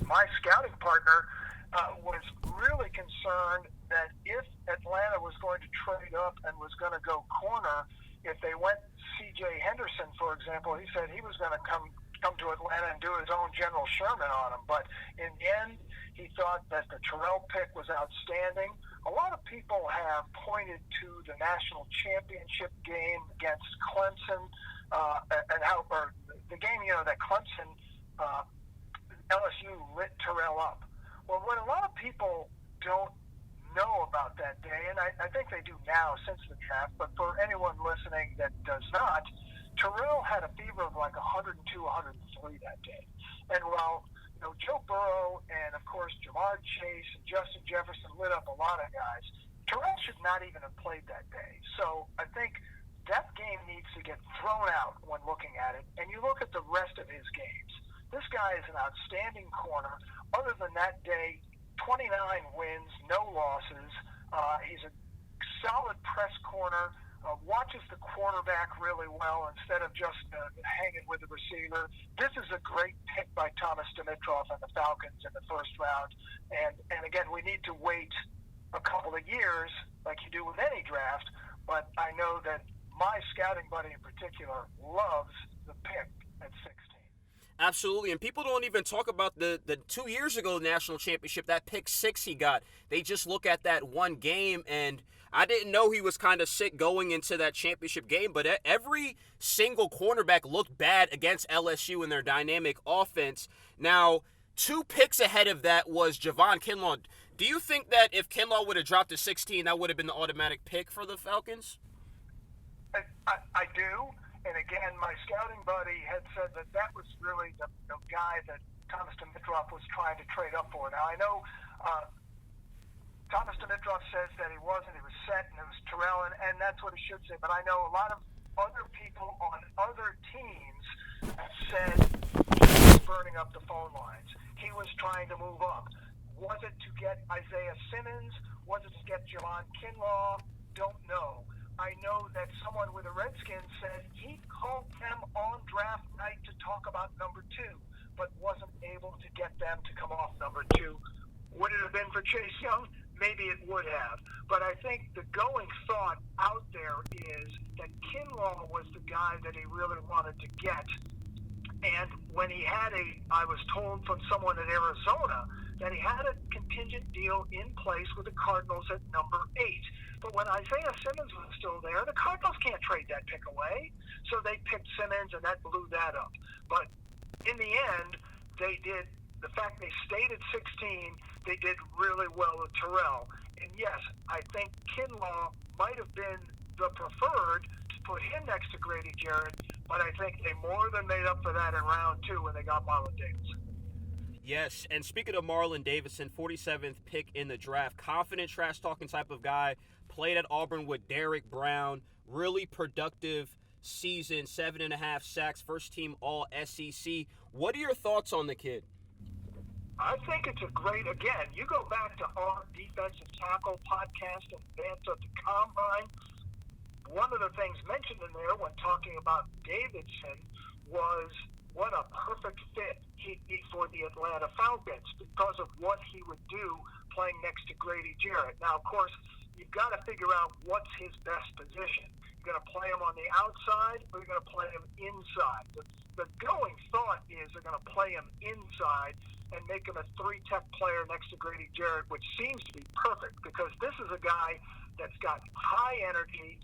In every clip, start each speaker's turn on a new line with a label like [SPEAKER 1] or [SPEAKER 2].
[SPEAKER 1] my scouting partner was really concerned that if Atlanta was going to trade up and was going to go corner, if they went C.J. Henderson, for example, he said he was going to come to Atlanta and do his own General Sherman on him. But in the end, he thought that the Terrell pick was outstanding. A lot of people have pointed to the national championship game against Clemson and how, or the game, that Clemson LSU lit Terrell up. Well, what a lot of people don't know about that day, and I think they do now since the draft, but for anyone listening that does not, Terrell had a fever of like 102, 103 that day. And while Joe Burrow and, of course, Jamar Chase and Justin Jefferson lit up a lot of guys, Terrell should not even have played that day. So I think that game needs to get thrown out when looking at it, and you look at the rest of his games. This guy is an outstanding corner. Other than that day, 29 wins, no losses. He's a solid press corner, watches the quarterback really well instead of just hanging with the receiver. This is a great pick by Thomas Dimitroff and the Falcons in the first round. And again, we need to wait a couple of years like you do with any draft, but I know that my scouting buddy in particular loves the pick at 16.
[SPEAKER 2] Absolutely, and people don't even talk about the 2 years ago national championship, that pick six he got. They just look at that one game, and I didn't know he was kind of sick going into that championship game, but every single cornerback looked bad against LSU in their dynamic offense. Now, 2 picks ahead of that was Javon Kinlaw. Do you think that if Kinlaw would have dropped to 16, that would have been the automatic pick for the Falcons?
[SPEAKER 1] I do. And again, my scouting buddy had said that was really the guy that Thomas Dimitroff was trying to trade up for. Now, I know Thomas Dimitroff says that he wasn't. He was set, and it was Terrell, and that's what he should say. But I know a lot of other people on other teams have said he was burning up the phone lines. He was trying to move up. Was it to get Isaiah Simmons? Was it to get Javon Kinlaw? Don't know. I know that someone with a Redskins said he called them on draft night to talk about number 2, but wasn't able to get them to come off number 2. Would it have been for Chase Young? Maybe it would have. But I think the going thought out there is that Kinlaw was the guy that he really wanted to get. And when he had I was told from someone at Arizona that he had a contingent deal in place with the Cardinals at number 8. But when Isaiah Simmons was still there, the Cardinals can't trade that pick away. So they picked Simmons, and that blew that up. But in the end, they did. The fact they stayed at 16, they did really well with Terrell. And yes, I think Kinlaw might have been the preferred to put him next to Grady Jarrett, but I think they more than made up for that in round 2 when they got Marlon Davidson.
[SPEAKER 2] Yes, and speaking of Marlon Davidson, 47th pick in the draft, confident, trash-talking type of guy, played at Auburn with Derek Brown, really productive season, 7.5 sacks, first-team All-SEC. What are your thoughts on the kid?
[SPEAKER 1] I think it's a great, again, you go back to our defensive tackle podcast and Advance at the Combine, one of the things mentioned in there when talking about Davidson was what a perfect fit he'd be for the Atlanta Falcons because of what he would do playing next to Grady Jarrett. Now, of course, you've got to figure out what's his best position. You're going to play him on the outside or you're going to play him inside. The going thought is they're going to play him inside and make him a 3-tech player next to Grady Jarrett, which seems to be perfect because this is a guy that's got high energy,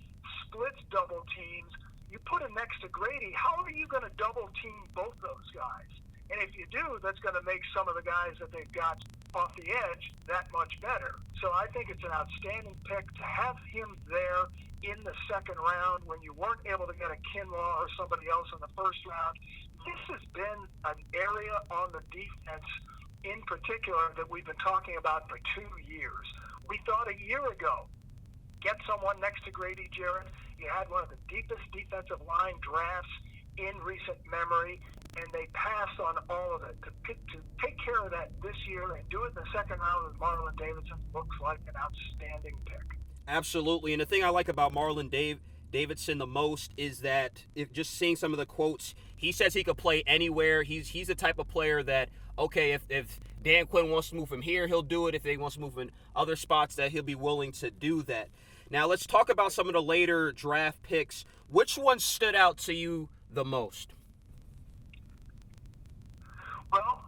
[SPEAKER 1] splits double teams. You put him next to Grady, how are you going to double team both those guys? And if you do, that's going to make some of the guys that they've got off the edge that much better. So I think it's an outstanding pick to have him there in the second round when you weren't able to get a Kinlaw or somebody else in the first round. This has been an area on the defense in particular that we've been talking about for 2 years. We thought a year ago, get someone next to Grady Jarrett. You had one of the deepest defensive line drafts in recent memory, and they passed on all of it. To take care of that this year and do it in the second round with Marlon Davidson looks like an outstanding pick.
[SPEAKER 2] Absolutely, and the thing I like about Marlon Davidson the most is that, if just seeing some of the quotes, he says he could play anywhere. He's the type of player that, okay, if Dan Quinn wants to move him here, he'll do it. If he wants to move him in other spots, that he'll be willing to do that. Now let's talk about some of the later draft picks. Which one stood out to you the most?
[SPEAKER 1] Well,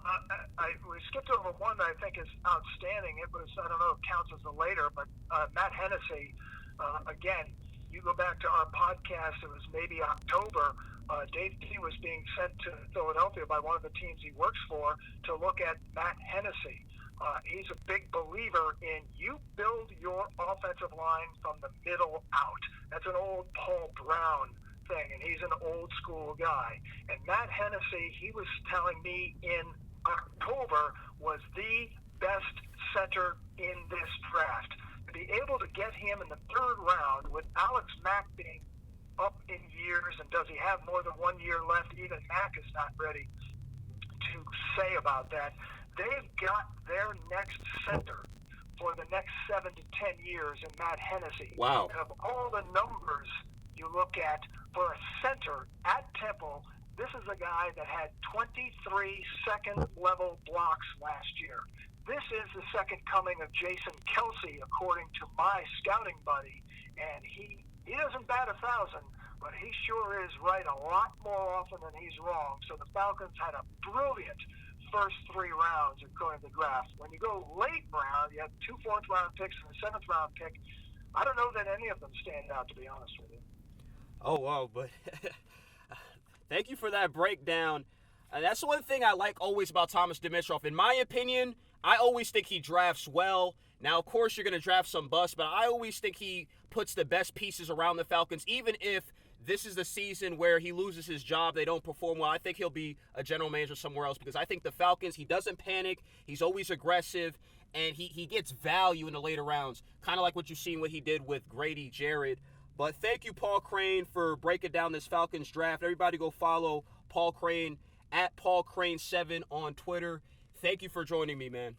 [SPEAKER 1] we skipped over one that I think is outstanding. It was, I don't know if it counts as a later, but Matt Hennessy, again, you go back to our podcast, it was maybe October. Dave T was being sent to Philadelphia by one of the teams he works for to look at Matt Hennessy. He's a big believer in you build your offensive line from the middle out. That's an old Paul Brown thing, and he's an old school guy. And Matt Hennessy, he was telling me in October, was the best center in this draft. To be able to get him in the third round with Alex Mack being up in years, and does he have more than 1 year left? Even Mack is not ready to say about that. They've got their next center for the next 7 to 10 years in Matt Hennessy.
[SPEAKER 2] Wow.
[SPEAKER 1] And of all the numbers you look at for a center at Temple, this is a guy that had 23 second-level blocks last year. This is the second coming of Jason Kelsey, according to my scouting buddy. And he doesn't bat 1,000, but he sure is right a lot more often than he's wrong. So the Falcons had a brilliant first 3 rounds according to the draft. When you go late round, you have 2 fourth-round picks and a 7th-round pick. I don't know that any of them stand out, to be honest with you.
[SPEAKER 2] Oh, wow, but thank you for that breakdown. That's the one thing I like always about Thomas Dimitroff. In my opinion, I always think he drafts well. Now, of course, you're going to draft some busts, but I always think he puts the best pieces around the Falcons, even if this is the season where he loses his job, they don't perform well. I think he'll be a general manager somewhere else, because I think the Falcons, he doesn't panic, he's always aggressive, and he gets value in the later rounds, kind of like what you've seen what he did with Grady Jarrett. But thank you, Paul Crane, for breaking down this Falcons draft. Everybody go follow Paul Crane at PaulCrane7 on Twitter. Thank you for joining me, man.